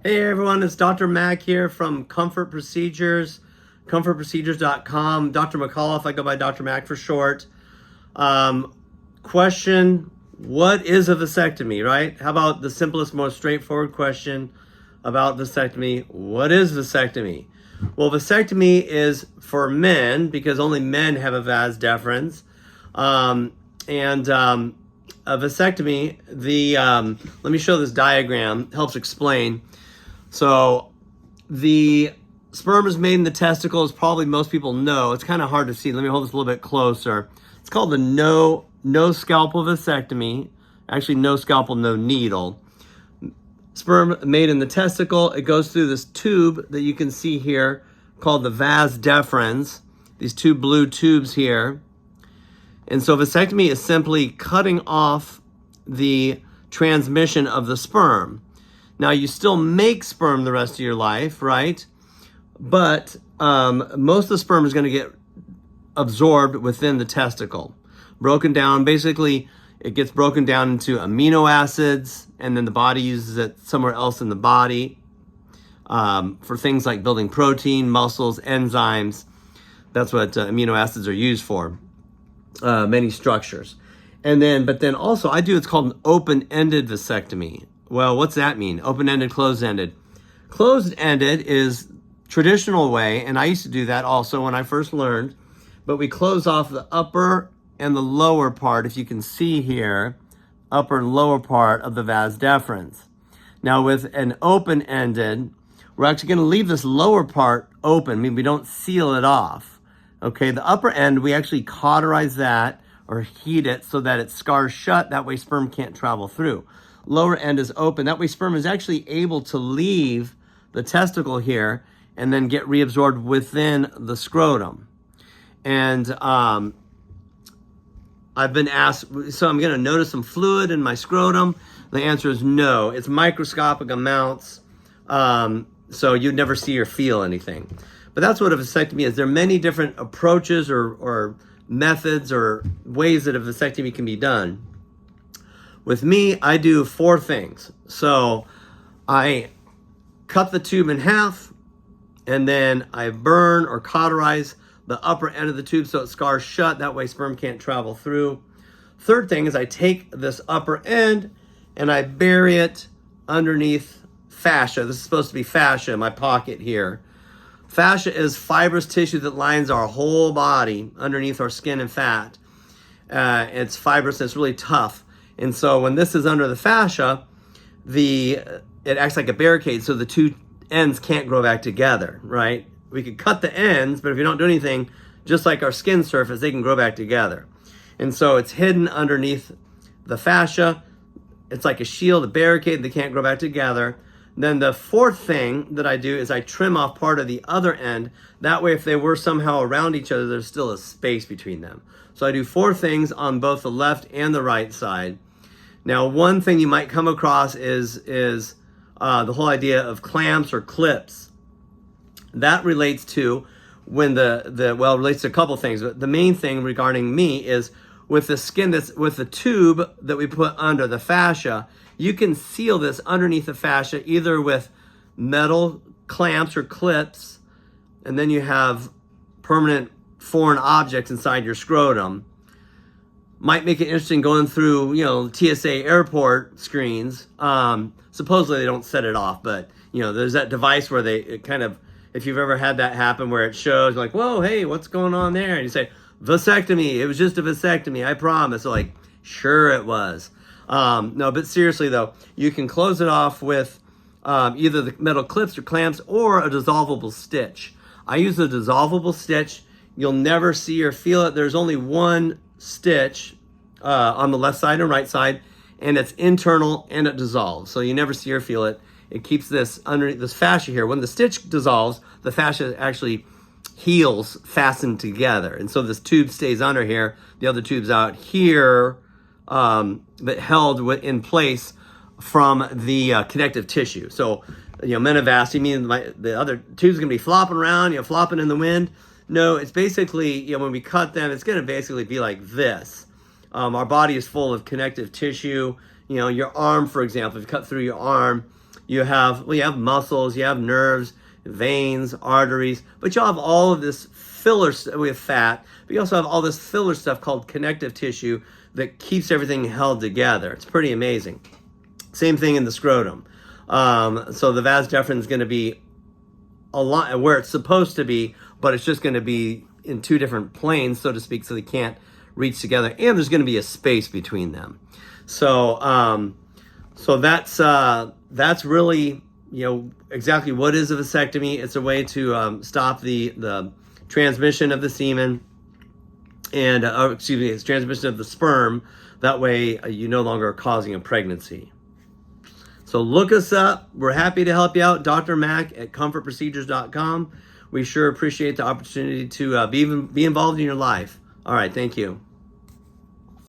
Hey everyone, it's Dr. Mac here from Comfort Procedures, comfortprocedures.com. Dr. McAuliffe, I go by Dr. Mac for short. Question, what is a vasectomy, right? How about the simplest, most straightforward question about vasectomy? What is vasectomy? Well, vasectomy is for men because only men have a vas deferens. A vasectomy, let me show this diagram, helps explain. So the sperm is made in the testicles, probably most people know. It's kind of hard to see. Let me hold this a little bit closer. It's called the no scalpel vasectomy. Actually, no scalpel, no needle. Sperm made in the testicle. It goes through this tube that you can see here called the vas deferens. These two blue tubes here. And so vasectomy is simply cutting off the transmission of the sperm. Now, you still make sperm the rest of your life, right? But most of the sperm is going to get absorbed within the testicle. Broken down, basically, it gets broken down into amino acids, and then the body uses it somewhere else in the body for things like building protein, muscles, enzymes. That's what amino acids are used for, many structures. But then also, I do what's called an open-ended vasectomy. Well, what's that mean? Open-ended, closed-ended. Closed-ended is traditional way, and I used to do that also when I first learned, but we close off the upper and the lower part, if you can see here, upper and lower part of the vas deferens. Now with an open-ended, we're actually going to leave this lower part open. I mean, we don't seal it off. Okay, the upper end, we actually cauterize that or heat it so that it scars shut. That way sperm can't travel through. Lower end is open. That way sperm is actually able to leave the testicle here and then get reabsorbed within the scrotum. And I've been asked, so I'm going to notice some fluid in my scrotum. The answer is no. It's microscopic amounts, so you'd never see or feel anything. But that's what a vasectomy is. There are many different approaches or methods or ways that a vasectomy can be done. With me, I do 4 things. So I cut the tube in half, and then I burn or cauterize the upper end of the tube so it scars shut. That way sperm can't travel through. Third thing is I take this upper end and I bury it underneath fascia. This is supposed to be fascia in my pocket here. Fascia is fibrous tissue that lines our whole body underneath our skin and fat. It's fibrous and it's really tough. And so when this is under the fascia, it acts like a barricade, so the two ends can't grow back together, right? We could cut the ends, but if you don't do anything, just like our skin surface, they can grow back together. And so it's hidden underneath the fascia. It's like a shield, a barricade, they can't grow back together. Then the fourth thing that I do is I trim off part of the other end. That way, if they were somehow around each other, there's still a space between them. So I do 4 things on both the left and the right side. Now, one thing you might come across is the whole idea of clamps or clips. That relates to when it relates to a couple things, but the main thing regarding me is with the skin with the tube that we put under the fascia, you can seal this underneath the fascia either with metal clamps or clips, and then you have permanent foreign objects inside your scrotum. Might make it interesting going through, TSA airport screens. Supposedly they don't set it off, but there's that device where if you've ever had that happen where it shows like, whoa, hey, what's going on there? And you say, vasectomy, it was just a vasectomy, I promise. So like, sure it was. No, but seriously though, you can close it off with either the metal clips or clamps or a dissolvable stitch. I use a dissolvable stitch. You'll never see or feel it. There's only one stitch on the left side and right side, and it's internal and it dissolves. So you never see or feel it. It keeps this underneath this fascia here. When the stitch dissolves, the fascia actually heals fastened together. And so this tube stays under here. The other tube's out here, but held in place from the connective tissue. So, men have asked, you mean the other tube's going to be flopping around, flopping in the wind? No, it's basically, when we cut them, it's going to basically be like this. Our body is full of connective tissue. Your arm, for example, if you cut through your arm, you have muscles, you have nerves, veins, arteries, but you'll have all of this filler. We have fat, but you also have all this filler stuff called connective tissue that keeps everything held together. It's pretty amazing. Same thing in the scrotum. So the vas deferens is going to be a lot where it's supposed to be, but it's just going to be in two different planes, so to speak, so they can't reach together, and there's going to be a space between them. So so that's really, exactly what is a vasectomy. It's a way to stop the transmission of the semen, and it's transmission of the sperm. That way you no longer are causing a pregnancy. So look us up. We're happy to help you out. Dr. Mac at comfortprocedures.com. We sure appreciate the opportunity to be involved in your life. All right, thank you.